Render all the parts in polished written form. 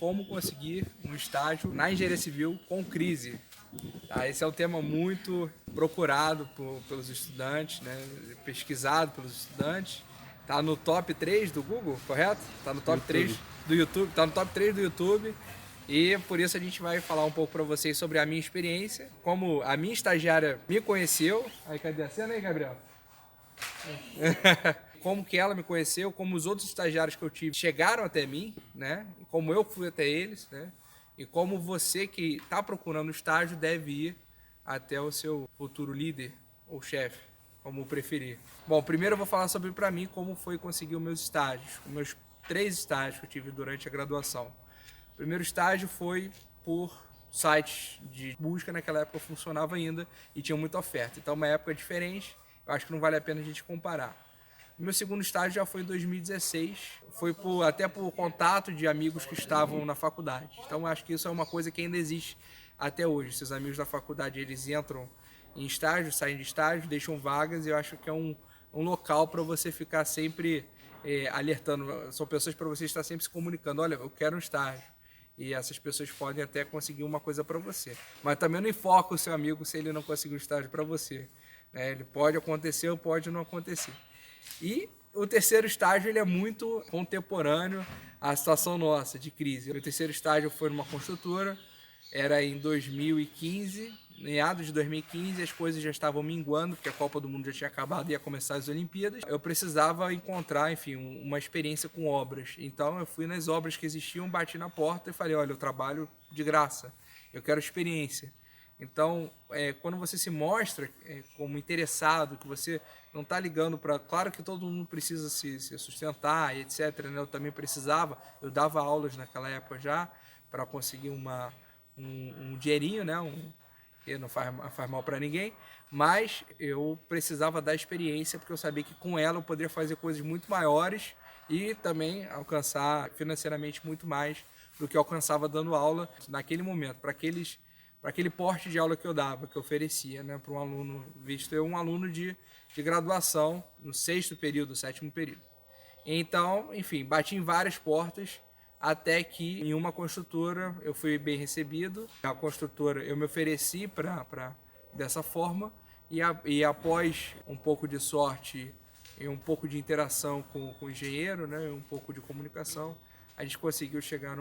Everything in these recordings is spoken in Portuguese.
como conseguir um estágio na engenharia civil com crise. Tá? Esse é um tema muito procurado pelos estudantes, né? Pesquisado pelos estudantes. Está no top 3 do Google, correto? Está no top 3 do YouTube. Tá no top 3 do YouTube. E por isso a gente vai falar um pouco para vocês sobre a minha experiência, como a minha estagiária me conheceu. Aí, cadê a cena aí, Gabriel? Como que ela me conheceu, como os outros estagiários que eu tive chegaram até mim, né? Como eu fui até eles, né? E como você que está procurando estágio deve ir até o seu futuro líder ou chefe, como preferir. Bom, primeiro eu vou falar sobre para mim como foi conseguir os meus estágios, os meus 3 estágios que eu tive durante a graduação. O primeiro estágio foi por sites de busca, naquela época funcionava ainda e tinha muita oferta. Então, uma época diferente, eu acho que não vale a pena a gente comparar. O meu segundo estágio já foi em 2016, foi até por contato de amigos que estavam na faculdade. Então, acho que isso é uma coisa que ainda existe até hoje. Seus amigos da faculdade, eles entram em estágio, saem de estágio, deixam vagas, e eu acho que é um local para você ficar sempre alertando. São pessoas para você estar sempre se comunicando. Olha, eu quero um estágio. E essas pessoas podem até conseguir uma coisa para você. Mas também não enfoca o seu amigo se ele não conseguir um estágio para você. Ele pode acontecer ou pode não acontecer. E o terceiro estágio ele é muito contemporâneo à situação nossa de crise. O terceiro estágio foi numa construtora, era em 2015, meados de 2015, as coisas já estavam minguando, porque a Copa do Mundo já tinha acabado e ia começar as Olimpíadas. Eu precisava encontrar, enfim, uma experiência com obras. Então eu fui nas obras que existiam, bati na porta e falei, olha, eu trabalho de graça, eu quero experiência. Então, quando você se mostra como interessado, que você não está ligando para... Claro que todo mundo precisa se sustentar e etc. Né? Eu também precisava, eu dava aulas naquela época já, para conseguir um dinheirinho, né? Que não faz mal para ninguém, mas eu precisava da experiência, porque eu sabia que com ela eu poderia fazer coisas muito maiores e também alcançar financeiramente muito mais do que eu alcançava dando aula naquele momento, para aquele porte de aula que eu dava, que eu oferecia, né, para um aluno, visto eu um aluno de graduação no 6º período, 7º período. Então, enfim, bati em várias portas, até que em uma construtora eu fui bem recebido. A construtora eu me ofereci dessa forma, e após um pouco de sorte e um pouco de interação com o engenheiro, né, um pouco de comunicação, a gente conseguiu chegar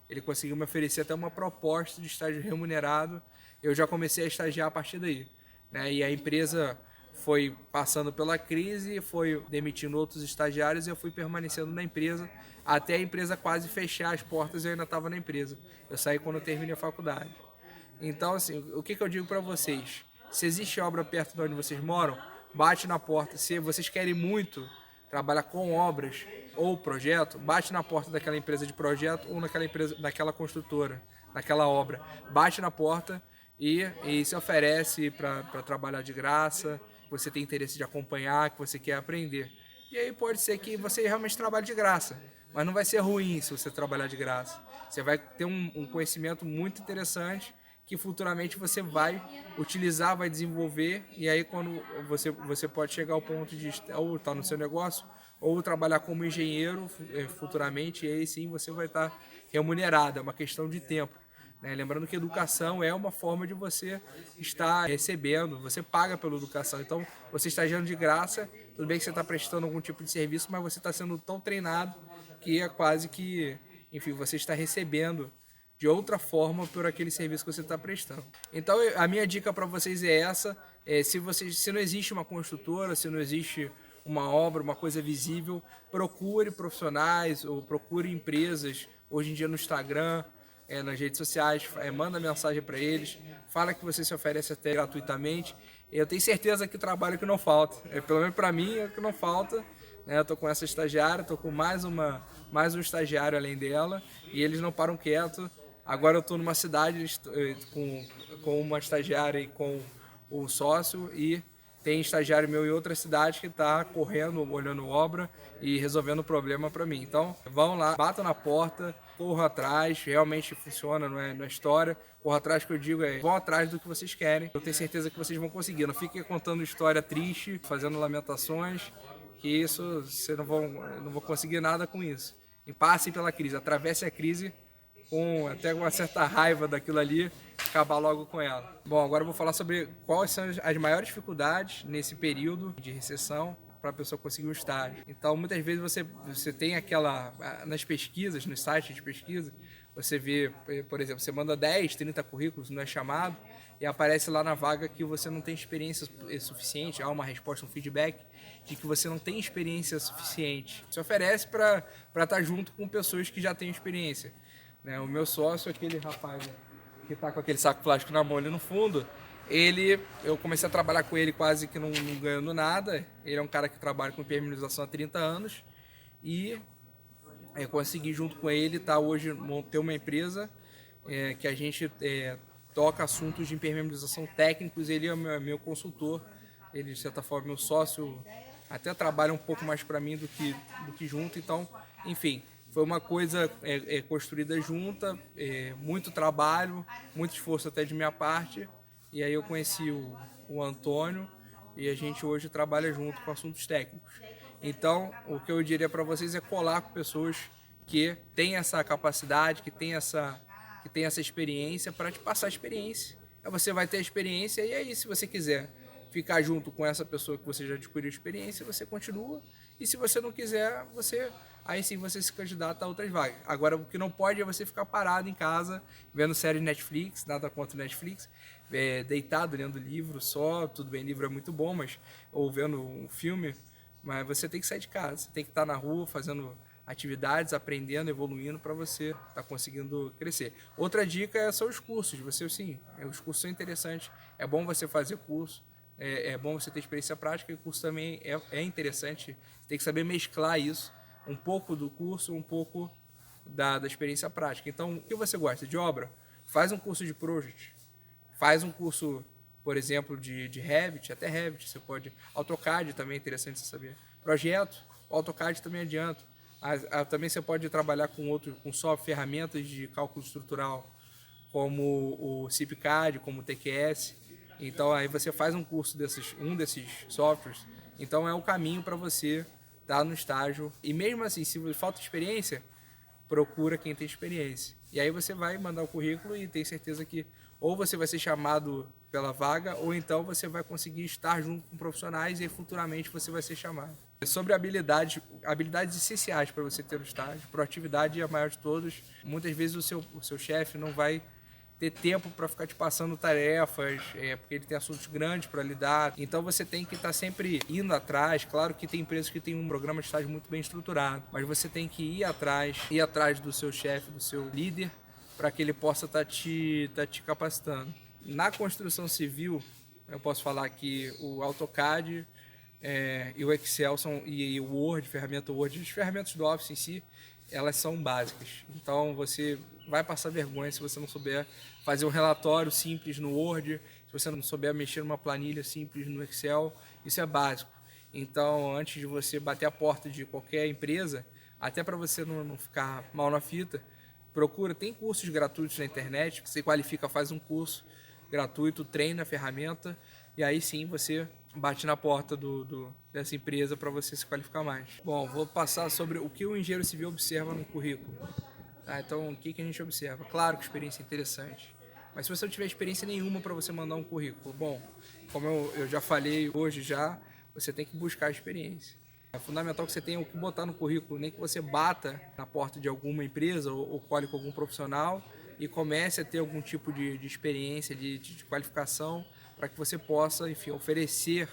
ele conseguiu me oferecer até uma proposta de estágio remunerado. Eu já comecei a estagiar a partir daí, né? E a empresa foi passando pela crise, foi demitindo outros estagiários e eu fui permanecendo na empresa até a empresa quase fechar as portas. Eu ainda estava na empresa. Eu saí quando eu terminei a faculdade. Então, assim, o que eu digo para vocês? Se existe obra perto de onde vocês moram, bate na porta. Se vocês querem muito trabalhar com obras ou projeto, bate na porta daquela empresa de projeto ou daquela construtora, naquela obra. Bate na porta e se oferece para trabalhar de graça, que você tem interesse de acompanhar, que você quer aprender. E aí pode ser que você realmente trabalhe de graça, mas não vai ser ruim se você trabalhar de graça. Você vai ter um conhecimento muito interessante que futuramente você vai utilizar, vai desenvolver, e aí quando você pode chegar ao ponto de ou estar no seu negócio, ou trabalhar como engenheiro futuramente, e aí sim você vai estar remunerado, é uma questão de tempo. Né? Lembrando que educação é uma forma de você estar recebendo, você paga pela educação, então você está agindo de graça, tudo bem que você está prestando algum tipo de serviço, mas você está sendo tão treinado que é quase que, enfim, você está recebendo de outra forma por aquele serviço que você está prestando. Então, a minha dica para vocês é essa: se não existe uma construtora, se não existe uma obra, uma coisa visível, procure profissionais ou procure empresas, hoje em dia no Instagram, nas redes sociais, manda mensagem para eles, fala que você se oferece até gratuitamente. Eu tenho certeza que trabalho que não falta, pelo menos para mim é o que não falta. Eu estou com essa estagiária, estou com mais um estagiário além dela, e eles não param quieto. Agora eu estou numa cidade com uma estagiária e com o sócio, e tem estagiário meu em outra cidade que está correndo, olhando obra e resolvendo o problema para mim. Então, vão lá, batam na porta, corram atrás, realmente funciona, não é história. Corram atrás, que eu digo, vão atrás do que vocês querem. Eu tenho certeza que vocês vão conseguir. Não fiquem contando história triste, fazendo lamentações, que isso, vocês não vão conseguir nada com isso. E passem pela crise, atravessem a crise, com até uma certa raiva daquilo ali, acabar logo com ela. Bom, agora eu vou falar sobre quais são as maiores dificuldades nesse período de recessão para a pessoa conseguir um estágio. Então, muitas vezes você tem aquela, nas pesquisas, nos sites de pesquisa, você vê, por exemplo, você manda 10, 30 currículos, não é chamado, e aparece lá na vaga que você não tem experiência suficiente, há uma resposta, um feedback de que você não tem experiência suficiente. Se oferece para estar junto com pessoas que já têm experiência. Né? O meu sócio, aquele rapaz que está com aquele saco plástico na mão ali no fundo, eu comecei a trabalhar com ele quase que não ganhando nada. Ele é um cara que trabalha com impermeabilização há 30 anos e eu consegui junto com ele hoje ter uma empresa que a gente toca assuntos de impermeabilização técnicos. Ele é meu consultor, ele de certa forma meu sócio, até trabalha um pouco mais para mim do que junto. Então, enfim, foi uma coisa construída junta, muito trabalho, muito esforço até de minha parte. E aí eu conheci o Antônio e a gente hoje trabalha junto com assuntos técnicos. Então, o que eu diria para vocês é colar com pessoas que têm essa capacidade, que têm essa experiência para te passar a experiência. Aí você vai ter a experiência e aí, se você quiser ficar junto com essa pessoa que você já adquiriu experiência, você continua. E se você não quiser, aí sim você se candidata a outras vagas. Agora, o que não pode é você ficar parado em casa, vendo série Netflix, nada contra Netflix, deitado, lendo livro só, tudo bem, livro é muito bom, ou vendo um filme, mas você tem que sair de casa, você tem que estar na rua fazendo atividades, aprendendo, evoluindo para você estar conseguindo crescer. Outra dica são os cursos. Os cursos são interessantes, é bom você fazer curso, é bom você ter experiência prática, e o curso também é interessante, você tem que saber mesclar isso, um pouco do curso, um pouco da experiência prática. Então, o que você gosta de obra? Faz um curso de Project, faz um curso, por exemplo, de Revit, até Revit, você pode. AutoCAD também é interessante você saber. Projeto, o AutoCAD também adianta. Também você pode trabalhar com software, ferramentas de cálculo estrutural, como o CIPCAD, como o TQS. Então aí você faz um curso desses softwares. Então é o caminho para você estar no estágio. E mesmo assim, se falta experiência, procura quem tem experiência. E aí você vai mandar o currículo e tem certeza que ou você vai ser chamado pela vaga, ou então você vai conseguir estar junto com profissionais e futuramente você vai ser chamado. Sobre habilidades essenciais para você ter o estágio, proatividade é a maior de todas. Muitas vezes o seu chefe não vai ter tempo para ficar te passando tarefas, porque ele tem assuntos grandes para lidar. Então você tem que estar sempre indo atrás. Claro que tem empresas que têm um programa de estágio muito bem estruturado, mas você tem que ir atrás do seu chefe, do seu líder, para que ele possa estar te capacitando. Na construção civil, eu posso falar que o AutoCAD e o Excel e o Word, ferramenta Word, as ferramentas do Office em si, elas são básicas. Então você vai passar vergonha se você não souber fazer um relatório simples no Word, se você não souber mexer numa planilha simples no Excel, isso é básico. Então, antes de você bater a porta de qualquer empresa, até para você não ficar mal na fita, tem cursos gratuitos na internet, você qualifica, faz um curso gratuito, treina a ferramenta, e aí sim você bate na porta dessa empresa para você se qualificar mais. Bom, vou passar sobre o que o engenheiro civil observa no currículo. Então, o que a gente observa? Claro que experiência é interessante, mas se você não tiver experiência nenhuma para você mandar um currículo, bom, como eu já falei hoje você tem que buscar a experiência. É fundamental que você tenha o que botar no currículo, nem que você bata na porta de alguma empresa ou cole com algum profissional e comece a ter algum tipo de experiência, de qualificação, para que você possa, enfim, oferecer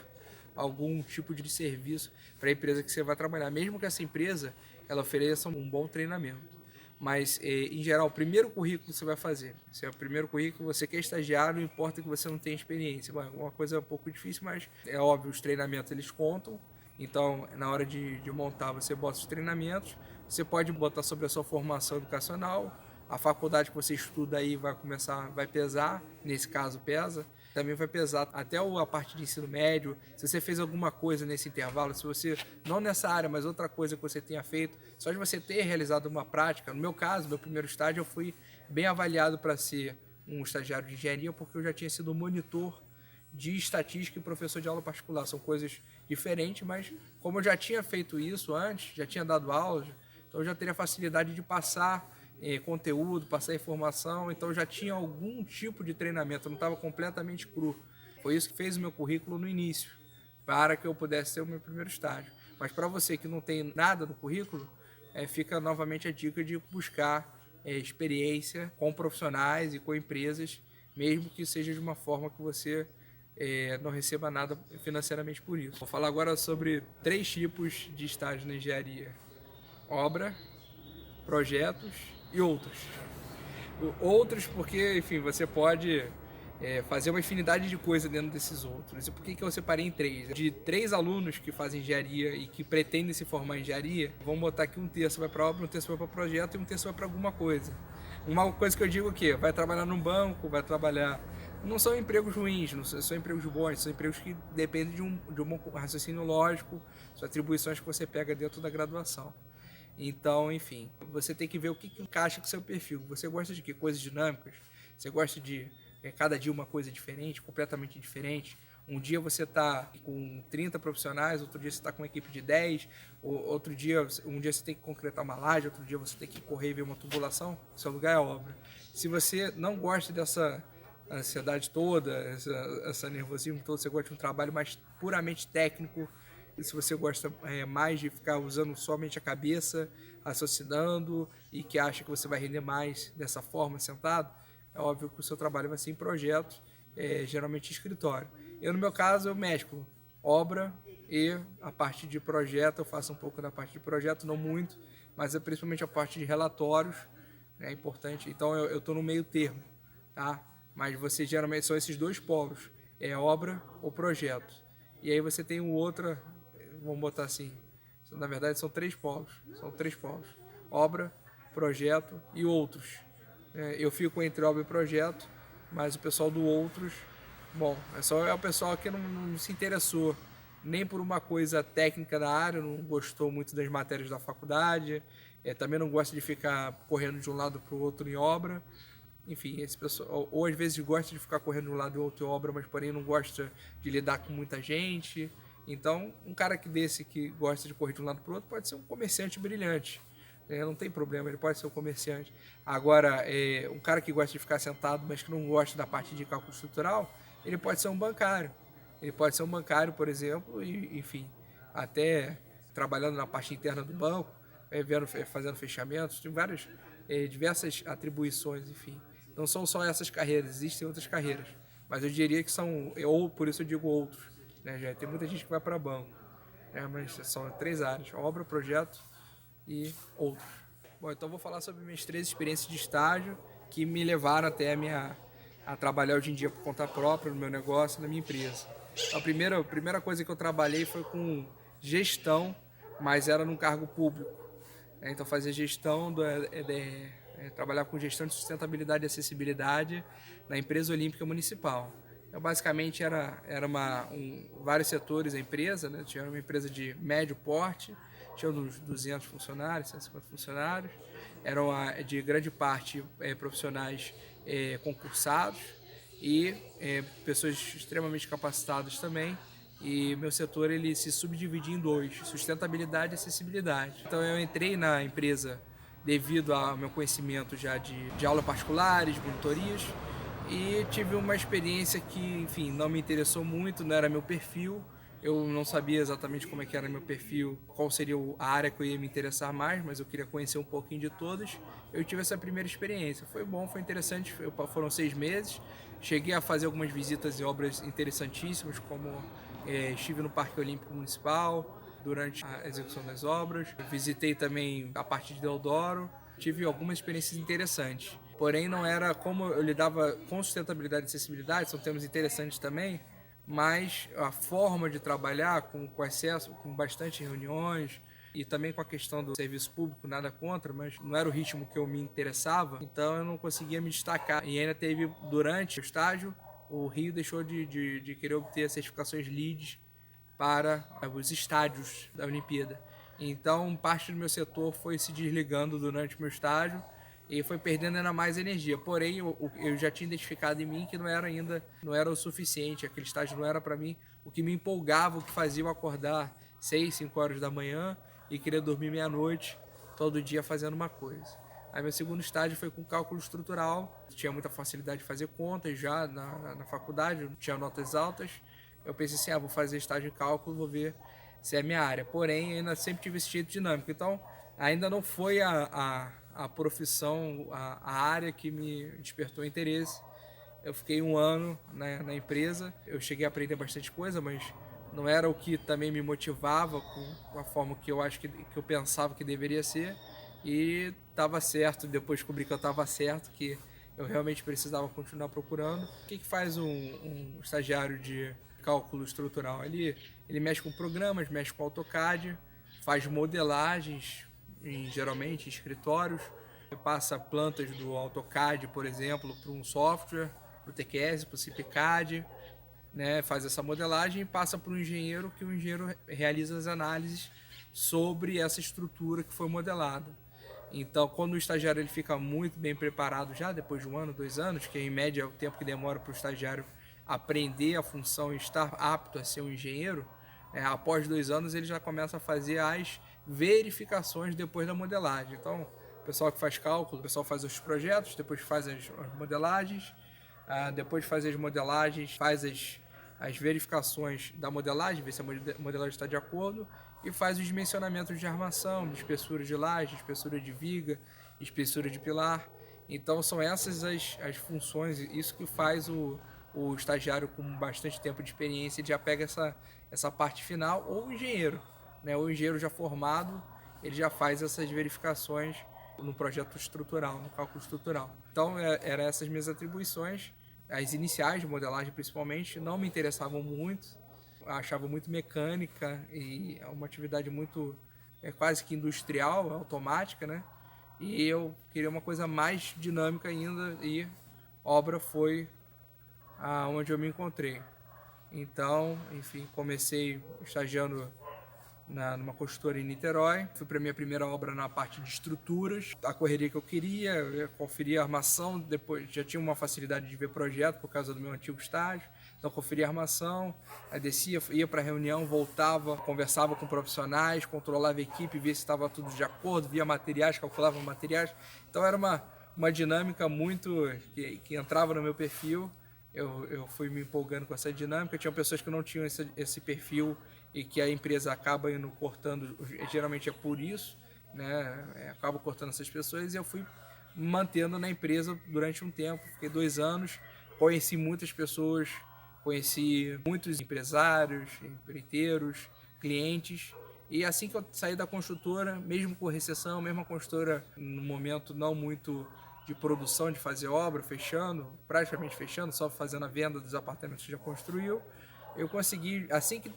algum tipo de serviço para a empresa que você vai trabalhar, mesmo que essa empresa ela ofereça um bom treinamento. Mas, em geral, o primeiro currículo que você vai fazer, se é o primeiro currículo, você quer estagiar, não importa que você não tenha experiência. Bom, uma coisa um pouco difícil, mas é óbvio, os treinamentos eles contam. Então, na hora de montar, você bota os treinamentos, você pode botar sobre a sua formação educacional, a faculdade que você estuda aí vai pesar, nesse caso pesa, também vai pesar até a parte de ensino médio, se você fez alguma coisa nesse intervalo, se você, não nessa área, mas outra coisa que você tenha feito, só de você ter realizado uma prática. No meu caso, meu primeiro estágio, eu fui bem avaliado para ser um estagiário de engenharia, porque eu já tinha sido monitor de estatística e professor de aula particular. São coisas diferentes, mas como eu já tinha feito isso antes, já tinha dado aulas, então eu já teria facilidade de passar conteúdo, passar informação, então já tinha algum tipo de treinamento, eu não estava completamente cru. Foi isso que fez o meu currículo no início, para que eu pudesse ter o meu primeiro estágio. Mas para você que não tem nada no currículo, fica novamente a dica de buscar experiência com profissionais e com empresas, mesmo que seja de uma forma que você não receba nada financeiramente por isso. Vou falar agora sobre 3 tipos de estágio na engenharia: obra, projetos e outros. Outros porque, enfim, você pode fazer uma infinidade de coisas dentro desses outros. E por que eu separei em 3? De 3 alunos que fazem engenharia e que pretendem se formar em engenharia, vamos botar que um terço vai para obra, um terço vai para projeto e um terço vai para alguma coisa. Uma coisa que eu digo é que vai trabalhar num banco, vai trabalhar... Não são empregos ruins, não são empregos bons, são empregos que dependem de um raciocínio lógico, são atribuições que você pega dentro da graduação. Então, enfim, você tem que ver o que encaixa com o seu perfil. Você gosta de quê? Coisas dinâmicas? Você gosta de cada dia uma coisa diferente, completamente diferente? Um dia você está com 30 profissionais, outro dia você está com uma equipe de 10, outro dia, um dia você tem que concretar uma laje, outro dia você tem que correr e ver uma tubulação. Seu lugar é a obra. Se você não gosta dessa ansiedade toda, essa nervosismo todo, você gosta de um trabalho mais puramente técnico, e se você gosta mais de ficar usando somente a cabeça, raciocinando, e que acha que você vai render mais dessa forma, sentado, é óbvio que o seu trabalho vai ser em projeto, geralmente em escritório. Eu, no meu caso, eu mesclo obra e a parte de projeto. Eu faço um pouco da parte de projeto, não muito, mas é principalmente a parte de relatórios, é importante. Então eu estou no meio termo, tá? Mas você geralmente são esses 2 polos, obra ou projeto. E aí você tem o outro, vamos botar assim, na verdade são 3 polos, obra, projeto e outros. Eu fico entre obra e projeto, mas o pessoal do outros, bom, é o pessoal que não se interessou nem por uma coisa técnica da área, não gostou muito das matérias da faculdade, também não gosta de ficar correndo de um lado para o outro em obra. Enfim, esse pessoal, ou às vezes gosta de ficar correndo de um lado e outro em obra, mas porém não gosta de lidar com muita gente. Então, um cara que gosta de correr de um lado para o outro pode ser um comerciante brilhante. Não tem problema, ele pode ser um comerciante. Agora, um cara que gosta de ficar sentado, mas que não gosta da parte de cálculo estrutural, ele pode ser um bancário. Ele pode ser um bancário, por exemplo, e, enfim, até trabalhando na parte interna do banco, fazendo fechamentos, tem diversas atribuições, enfim. Não são só essas carreiras, existem outras carreiras. Mas eu diria que são, ou por isso eu digo outros. Já tem muita gente que vai para banco. Mas são 3 áreas: obra, projeto e outros. Bom, então vou falar sobre minhas 3 experiências de estágio que me levaram até a trabalhar hoje em dia por conta própria, no meu negócio, na minha empresa. A primeira coisa que eu trabalhei foi com gestão, mas era num cargo público. Então fazia gestão, trabalhar com gestão de sustentabilidade e acessibilidade na empresa olímpica municipal. Então, basicamente era vários setores a empresa, né? Tinha uma empresa de médio porte, tinha uns 200 funcionários, 150 funcionários, eram de grande parte profissionais concursados e pessoas extremamente capacitadas também. E meu setor ele se subdividia em 2: sustentabilidade e acessibilidade. Então eu entrei na empresa devido ao meu conhecimento já de aula particulares, monitorias, e tive uma experiência que, enfim, não me interessou muito, não era meu perfil. Eu não sabia exatamente como é que era meu perfil, qual seria a área que eu ia me interessar mais, mas eu queria conhecer um pouquinho de todas. Eu tive essa primeira experiência, foi bom, foi interessante, foram 6 meses. Cheguei a fazer algumas visitas em obras interessantíssimas, como estive no Parque Olímpico Municipal durante a execução das obras. Visitei também a parte de Deodoro. Tive algumas experiências interessantes. Porém, não era como eu lidava com sustentabilidade e acessibilidade, são temas interessantes também, mas a forma de trabalhar com excesso, com bastante reuniões, e também com a questão do serviço público, nada contra, mas não era o ritmo que eu me interessava, então eu não conseguia me destacar. E ainda teve, durante o estágio, o Rio deixou de querer obter as certificações LEED para os estádios da Olimpíada. Então, parte do meu setor foi se desligando durante o meu estágio e foi perdendo ainda mais energia. Porém, eu já tinha identificado em mim que não era o suficiente, aquele estágio não era para mim o que me empolgava, o que fazia eu acordar 6, 5 horas da manhã e querer dormir meia-noite, todo dia fazendo uma coisa. Aí meu segundo estágio foi com cálculo estrutural, tinha muita facilidade de fazer contas já na faculdade, tinha notas altas. Eu pensei assim, vou fazer estágio em cálculo, vou ver se é a minha área. Porém, ainda sempre tive esse jeito dinâmico. Então, ainda não foi a profissão, a área que me despertou interesse. Eu fiquei um ano na empresa, eu cheguei a aprender bastante coisa, mas não era o que também me motivava com a forma que eu acho que eu pensava que deveria ser. E estava certo, depois descobri que eu estava certo, que eu realmente precisava continuar procurando. O que faz um estagiário de cálculo estrutural? Ele mexe com programas, mexe com AutoCAD, faz modelagens, geralmente em escritórios, passa plantas do AutoCAD, por exemplo, para um software, para o TQS, para o CIPCAD, né, faz essa modelagem e passa para o engenheiro, que o engenheiro realiza as análises sobre essa estrutura que foi modelada. Então, quando o estagiário ele fica muito bem preparado já, depois de um ano, 2 anos, que em média é o tempo que demora para o estagiário aprender a função e estar apto a ser um engenheiro, após 2 anos ele já começa a fazer as verificações depois da modelagem. Então, o pessoal que faz cálculo, o pessoal faz os projetos, depois faz as modelagens, depois de fazer as modelagens, faz as verificações da modelagem, ver se a modelagem está de acordo, e faz os dimensionamentos de armação, de espessura de laje, espessura de viga, espessura de pilar. Então são essas as funções, isso que faz o estagiário com bastante tempo de experiência, ele já pega essa parte final, ou o engenheiro, né? O engenheiro já formado, ele já faz essas verificações no projeto estrutural, no cálculo estrutural. Então eram essas minhas atribuições, as iniciais de modelagem principalmente, não me interessavam muito, achava muito mecânica e é uma atividade muito quase que industrial, automática, né? E eu queria uma coisa mais dinâmica ainda, e obra foi onde eu me encontrei. Então, enfim, comecei estagiando numa construtora em Niterói. Fui para minha primeira obra na parte de estruturas, a correria que eu queria, eu conferia a armação, depois já tinha uma facilidade de ver projeto por causa do meu antigo estágio, então conferia a armação, aí descia, ia para a reunião, voltava, conversava com profissionais, controlava a equipe, via se estava tudo de acordo, via materiais, calculava materiais. Então era uma dinâmica muito que entrava no meu perfil. Eu fui me empolgando com essa dinâmica. Tinham pessoas que não tinham esse perfil e que a empresa acaba indo cortando, geralmente é por isso, né? Acaba cortando essas pessoas, e eu fui mantendo na empresa durante um tempo. Fiquei 2 anos, conheci muitas pessoas, conheci muitos empresários, empreiteiros, clientes. E assim que eu saí da construtora, mesmo com recessão, mesmo a construtora no momento não muito de produção, de fazer obra, fechando, praticamente fechando, só fazendo a venda dos apartamentos que já construiu, eu consegui, assim que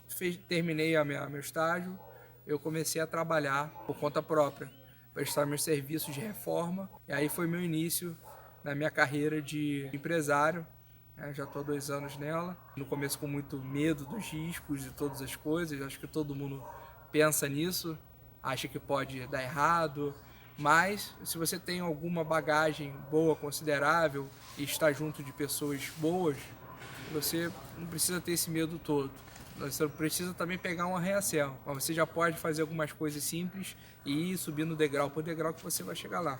terminei meu estágio, eu comecei a trabalhar por conta própria, prestar meus serviços de reforma, e aí foi meu início na minha carreira de empresário. Já estou há 2 anos nela, no começo com muito medo dos riscos e todas as coisas, acho que todo mundo pensa nisso, acha que pode dar errado, mas se você tem alguma bagagem boa, considerável, e está junto de pessoas boas, você não precisa ter esse medo todo. Você precisa também pegar um arranha-céu, mas você já pode fazer algumas coisas simples e ir subindo degrau por degrau que você vai chegar lá.